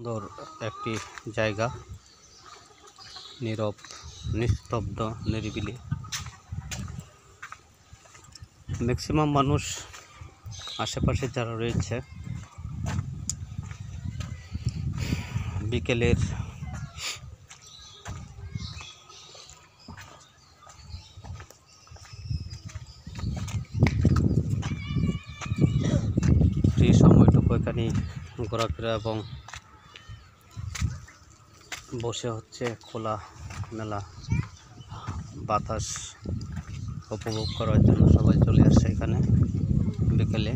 সুন্দর একটি জায়গা, নীরব, নিস্তব্ধ, নিরিবিলি। ম্যাক্সিমাম মানুষ আশেপাশে যারা রয়েছে বিকেলের ফ্রি সময়টুকু এখানে ঘোরাফেরা এবং বসে হচ্ছে খোলা মেলা বাতাস উপভোগ করার জন্য সবাই চলে আসে এখানে বিকেলে।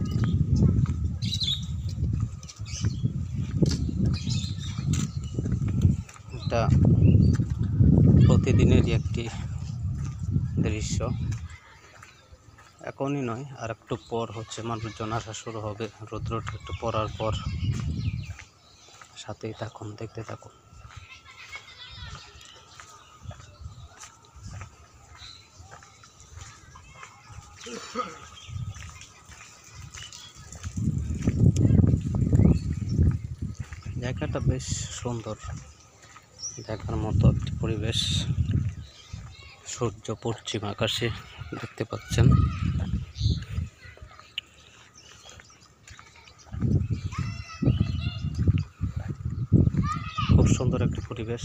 এটা প্রতিদিনেরই একটি দৃশ্য। এখনই নয়, আর একটু পর হচ্ছে মানুষজন আসা শুরু হবে। রৌদ্রটা একটু পড়ার পর সাথেই থাকুন, দেখতে থাকুন। জায়গাটা বেশ সুন্দর, দেখার মতো একটি পরিবেশ। সূর্য পশ্চিম আকাশে দেখতে পাচ্ছেন। খুব সুন্দর একটি পরিবেশ,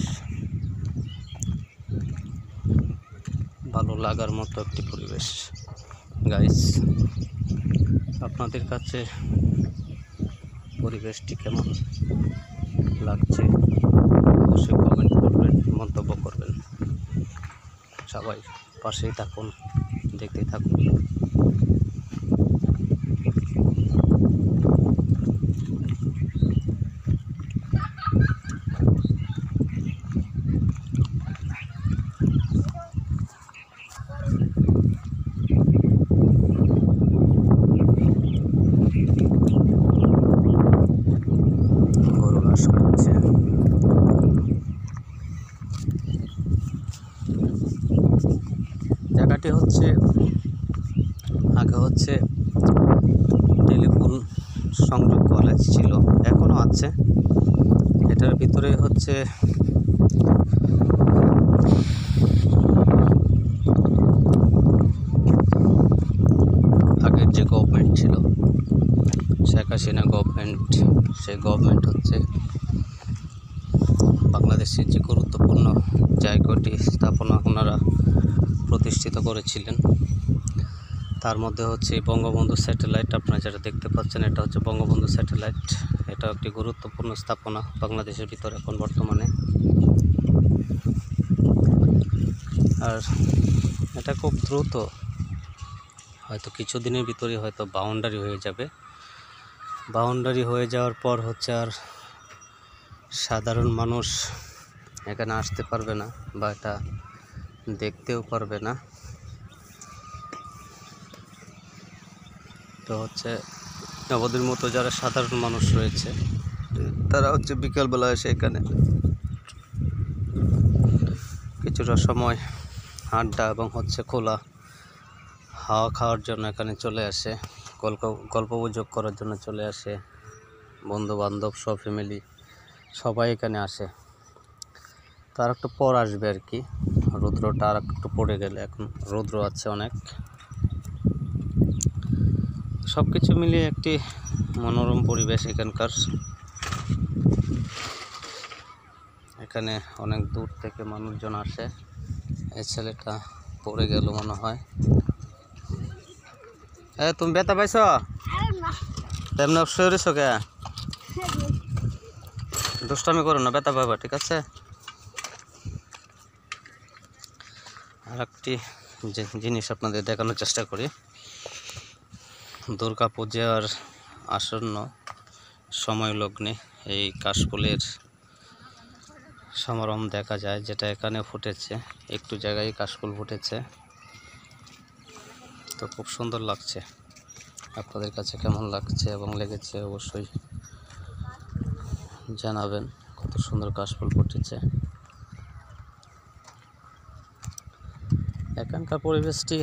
ভালো লাগার মতো একটি পরিবেশ। গাইস, আপনাদের কাছে পরিবেশটি কেমন লাগছে অবশ্যই কমেন্ট করবেন, মন্তব্য করবেন। সবাই পাশেই থাকুন, দেখতে থাকুন। গরু ঘাস খাচ্ছে। জায়গাটি হচ্ছে আগে হচ্ছে টেলিফোন সংযোগ কলেজ ছিল, এখনো আছে। এটার ভিতরে হচ্ছে আগের যে গভর্নমেন্ট ছিল, শেখ হাসিনা গভর্নমেন্ট, সেই গভর্নমেন্ট হচ্ছে বাংলাদেশের যে গুরুত্বপূর্ণ জায়গাটি স্থাপনা ওনারা প্রতিষ্ঠিত করেছিলেন। তার মধ্যে হচ্ছে বঙ্গবন্ধু স্যাটেলাইট, আপনারা যেটা দেখতে পাচ্ছেন এটা হচ্ছে বঙ্গবন্ধু স্যাটেলাইট। এটা একটি গুরুত্বপূর্ণ স্থাপনা বাংলাদেশের ভিতরে এখন বর্তমানে। আর এটা খুব দ্রুত, হয়তো কিছুদিনের ভিতরে হয়তো বাউন্ডারি হয়ে যাবে। বাউন্ডারি হয়ে যাওয়ার পর হচ্ছে আর সাধারণ মানুষ এখানে আসতে পারবে না বা এটা দেখতেও পারবে না। তো হচ্ছে আমাদের মতো যারা সাধারণ মানুষ রয়েছে তারা হচ্ছে বিকালবেলা এসে এখানে কিছুটা সময় আড্ডা এবং হচ্ছে খোলা হাওয়া খাওয়ার জন্য এখানে চলে আসে, গল্পগুজব করার জন্য চলে আসে। বন্ধু বান্ধব সব ফ্যামিলি সবাই এখানে আসে। তার একটু পর আসবে আর কি, রৌদ্রটা আর একটু পড়ে গেলে। এখন রৌদ্র আছে অনেক। সব কিছু মিলিয়ে একটি মনোরম পরিবেশ এখানকার। এখানে অনেক দূর থেকে মানুষজন আসে। এই ছেলেটা পড়ে গেল মনে হয়। তুমি ব্যথা পাইছ? তেমনি শরীর কে দুষ্টামি করো না, ব্যথা পাবা, ঠিক আছে? আর একটি জিনিস আপনাদের দেখানোর চেষ্টা করি। দুর্গা পূজার আসন্ন সময় লগ্নে এই কাশফুলের সমারোহ দেখা যায়, যেটা এখানে ফুটেছে। একটু জায়গায় কাশফুল ফুটেছে, তো খুব সুন্দর লাগছে। আপনাদের কাছে কেমন লাগছে এবং লেগেছে অবশ্যই জানাবেন। কত সুন্দর কাশফুল ফুটেছে। এখানকার পরিবেশটি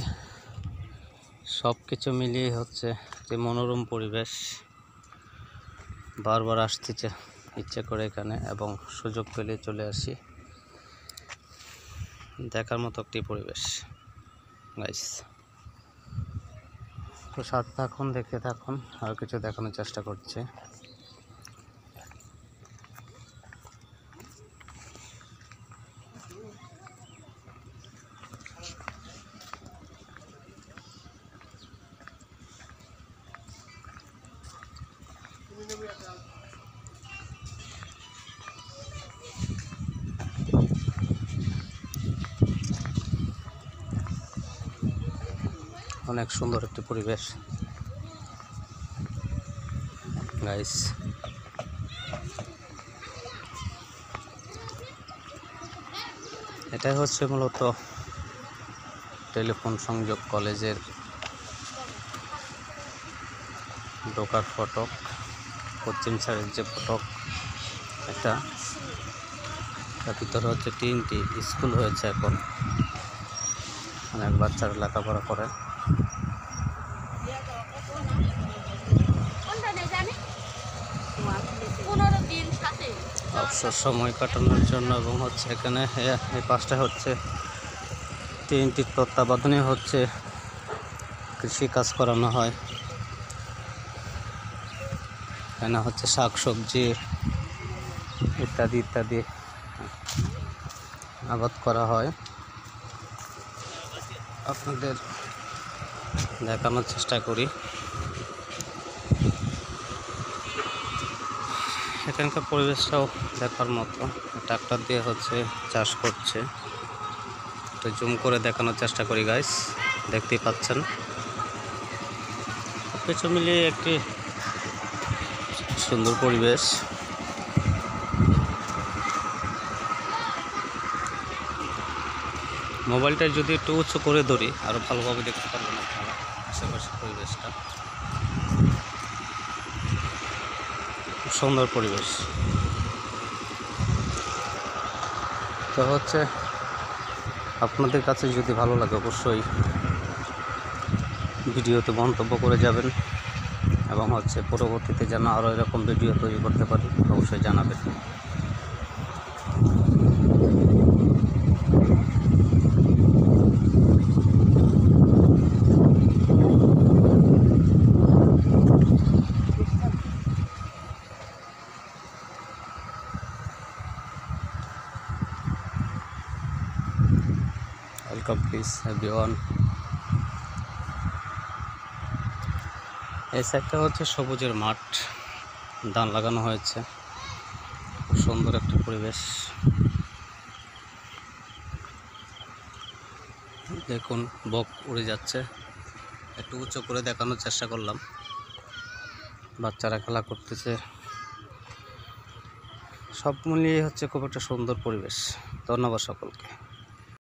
সব কিছু মিলিয়ে হচ্ছে যে মনোরম পরিবেশ। বারবার ইচ্ছে করে এখানে এবং সুযোগ পেলে চলে আসি। দেখার মতো একটি পরিবেশ গাইস। তো সাথে থাকুন, দেখতে থাকুন, আর কিছু দেখানোর চেষ্টা করছি। অনেক সুন্দর একটি পরিবেশ গাইস। এটাই হচ্ছে মূলত টেলিফোন সংযোগ কলেজের ঢোকার ফটক, পশ্চিম সাইডের যে ফটক এটা। তার ভিতরে হচ্ছে 3টি স্কুল হয়েছে এখন, অনেক বাচ্চারা লেখাপড়া করে। অবসর সময় কাটানোর জন্য এবং হচ্ছে এখানে এই পাশটা হচ্ছে 3টি তত্ত্বাবধানে হচ্ছে কৃষি কাজ করানো হয়। এখানে হচ্ছে শাকসবজি ইত্যাদি ইত্যাদি আবাদ করা হয়। আপনাদের দেখানোর চেষ্টা করি। এখানকার পরিবেশটাও দেখার মতো। ট্রাক্টর দিয়ে হচ্ছে চাষ করছে, একটু জুম করে দেখানোর চেষ্টা করি গাইস। দেখতেই পাচ্ছেন সবকিছু মিলিয়ে একটি সুন্দর পরিবেশ। মোবাইলটা যদি একটু উঁচু করে ধরি আরো ভালোভাবে দেখতে পারবেন আপনারা আশেপাশের পরিবেশটা। খুব সুন্দর পরিবেশ। তো হচ্ছে আপনাদের কাছে যদি ভালো লাগে অবশ্যই ভিডিওতে মন্তব্য করে যাবেন এবং হচ্ছে পরবর্তীতে যেন আরও এরকম ভিডিও তৈরি করতে পারি অবশ্যই জানাবেন। Welcome please everyone. এই সাইডটা হচ্ছে সবুজের মাঠ, ধান লাগানো হয়েছে। খুব সুন্দর একটা পরিবেশ। দেখুন বক উড়ে যাচ্ছে, একটু উঁচু করে দেখানোর চেষ্টা করলাম। বাচ্চারা খেলা করতেছে, সব মিলিয়ে হচ্ছে খুব একটা সুন্দর পরিবেশ। ধন্যবাদ সকলকে।